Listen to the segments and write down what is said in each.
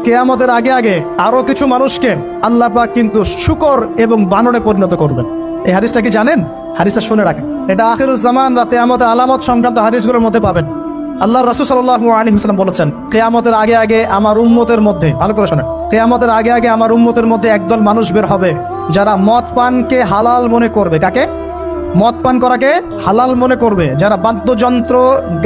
কিয়ামতের আগে আগে আরো কিছু মানুষকে আল্লাহ পাক কিন্তু শূকর এবং বানরে পরিণত করবেন। এই হাদিসটা কি জানেন? হাদিসটা শুনে রাখেন। এটা আখিরুজ জামান বা কিয়ামতের আলামত সংক্রান্ত হাদিসগুলোর মধ্যে পাবেন। আল্লাহ রাসূল সাল্লাল্লাহু আলাইহি ওয়াসাল্লাম বলেছেন, কিয়ামতের আগে আগে আমার উম্মতের মধ্যে, ভালো করে শোনেন, কিয়ামতের আগে আগে আমার উম্মতের মধ্যে একদল মানুষ বের হবে যারা মদ পানকে হালাল মনে করবে। কাকে? মদ পান করাকে হালাল মনে করবে। যারা বাদ্যযন্ত্র,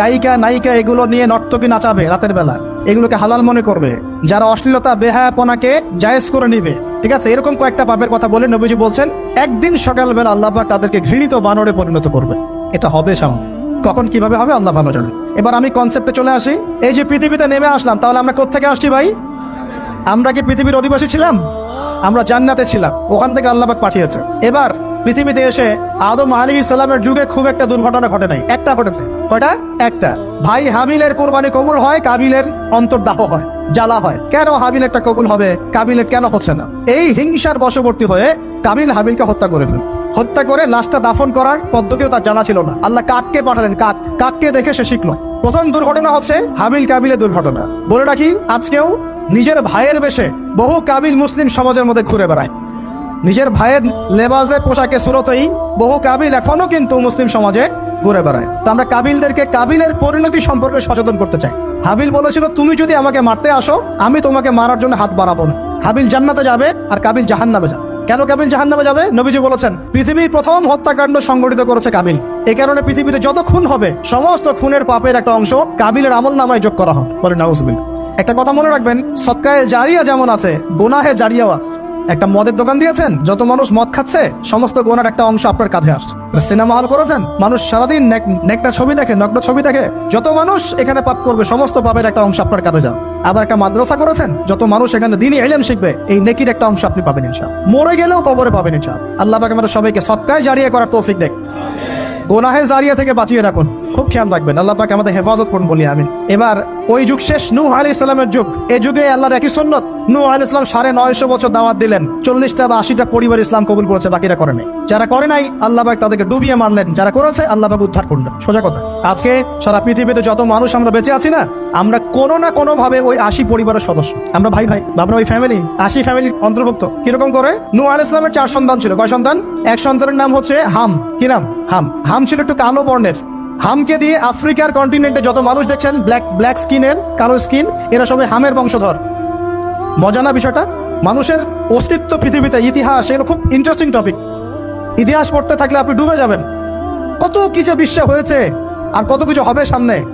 গায়িকা, নায়িকা এগুলো নিয়ে নর্তকী নাচাবে রাতের বেলা, এগুলোকে হালাল মনে করবে। যারা অশ্লীলতা, বেহায়াপনাকে জায়েজ করে নিবে। ঠিক আছে, এরকম কয়েকটা পাপের কথা বলে নবীজি বলছেন একদিন সকালবেলা আল্লাহ পাক তাদেরকে ঘৃণিত বানরে পরিণত করবে। এটা হবে সামনে, কখন কিভাবে হবে আল্লাহ ভালো জানেন। এবার আমি কনসেপ্টে চলে আসি। এই যে পৃথিবীতে নেমে আসলাম, তাহলে আমরা কোত্থেকে আসছি ভাই? আমরা কি পৃথিবীর অধিবাসী ছিলাম? আমরা জান্নাতে ছিলাম, ওখান থেকে আল্লাহ পাক পাঠিয়েছে। এবার পৃথিবীতে এসে আদম আলাইহিস সালামের যুগে খুব একটা দুর্ঘটনা ঘটে নাই, একটা ঘটেছে। কয়টা? একটা। ভাই হাবিলের কোরবানি কবুল হয়, কাবিলের অন্তর্দাহ হয়, জ্বালা হয়। কেন হাবিলেরটা কবুল হবে, কাবিলের কেন হচ্ছে না? এই হিংসার বশবর্তী হয়ে কাবিল হাবিলকে হত্যা করে ফেল। হত্যা করে লাশটা দাফন করার পদ্ধতিও তার জানা ছিল না। আল্লাহ কাককে পাঠালেন, কাককে দেখে সে শিখলো। প্রথম দুর্ঘটনা হচ্ছে হাবিল কাবিলের দুর্ঘটনা। বলে রাখি, আজকেও নিজের ভাইয়ের বেশে বহু কাবিল মুসলিম সমাজের মধ্যে ঘুরে বেড়ায়। নিজের ভাইয়ের লেবাসে, পোশাকে, সুরতেই বহু কাবিল এখনো কিন্তু মুসলিম সমাজে ঘুরে বেড়ায়। তো আমরা কাবিলদেরকে কাবিলের পরিণতি সম্পর্কে সচেতন করতে চাই। হাবিল বলেছিল, তুমি যদি আমাকে মারতে আসো, আমি তোমাকে মারার জন্য হাত বাড়াবো না। হাবিল জান্নাতে যাবে আর কাবিল জাহান্নামে যাবে। কেন কাবিল জাহান্নামে যাবে? নবীজি বলেছেন, পৃথিবীর প্রথম হত্যাকাণ্ড সংগঠিত করেছে কাবিল। এই কারণে পৃথিবীতে যত খুন হবে, সমস্ত খুনের পাপের একটা অংশ কাবিলের আমলনামায় যোগ করা হবে। বলে নাউজুবিল্লাহ। একটা কথা মনে রাখবেন, সদকায়ে জারিয়া যেমন আছে, গুনাহে জারিয়াও আছে। একটা মদের দোকান দিয়েছেন, যত মানুষ মদ খাচ্ছে, সমস্ত গোনার একটা অংশ আপনার কাঁধে আসছে। সিনেমা হল করেছেন, মানুষ সারাদিন নেকটা ছবি দেখে, নগ্ন ছবি দেখে, যত মানুষ এখানে পাপ করবে, সমস্ত পাপের একটা অংশ আপনার কাঁধে যাবে। আবার একটা মাদ্রাসা করেছেন, যত মানুষ এখানে দ্বীনি ইলম শিখবে, এই নেকির একটা অংশ আপনি পাবেন ইনশাআল্লাহ। মরে গেলেও কবরে পাবেন ইনশাআল্লাহ। আল্লাহ পাক আমাদের সবাইকে সদকায়ে জারিয়া করার তৌফিক দেন। গুনাহে জারিয়া থেকে বাঁচিয়ে রাখুন, খুব খেয়াল রাখবেন। আল্লাহ পাক আমাদের হেফাজত করুন বলি আমিন। এবার ওই যুগ শেষ, নূহ আলাইহিস সালামের যুগ। এই যুগে আল্লাহর একই সুন্নত। নূহ আলাইহিস সালাম 950 বছর দাওয়াত দিলেন, 40টা বা 80টা পরিবার ইসলাম কবুল করেছে, বাকিরা করে নাই। যারা করে নাই আল্লাহ পাক তাদেরকে ডুবিয়ে মারলেন, যারা করেছে আল্লাহ পাক উদ্ধার করলেন। সোজা কথা। আজকে সারা পৃথিবীতে যত মানুষ আমরা বেঁচে আছি না, আমরা কোনো না কোনো ভাবে ওই 80 পরিবারের সদস্য। আমরা ভাই ভাই, আমরা ওই ফ্যামিলি, 80 ফ্যামিলির অন্তর্ভুক্ত। কিরকম করে? নূহ আলাইহিস সালামের 4 সন্তান ছিল। কয় সন্তান? এক সন্তানের নাম হচ্ছে হাম। কি নাম? হাম। হাম ছিল একটু কালো বর্ণের। হামকে দিয়ে আফ্রিকার কন্টিনেন্টে যত মানুষ দেখছেন ব্ল্যাক স্কিনের, কালো স্কিন, এরা সবাই হামের বংশধর। মজা না বিষয়টা? মানুষের অস্তিত্ব পৃথিবীতে, ইতিহাস, এগুলো খুব ইন্টারেস্টিং টপিক। ইতিহাস পড়তে থাকলে আপনি ডুবে যাবেন। কত কিছু বিশ্বে হয়েছে আর কত কিছু হবে সামনে।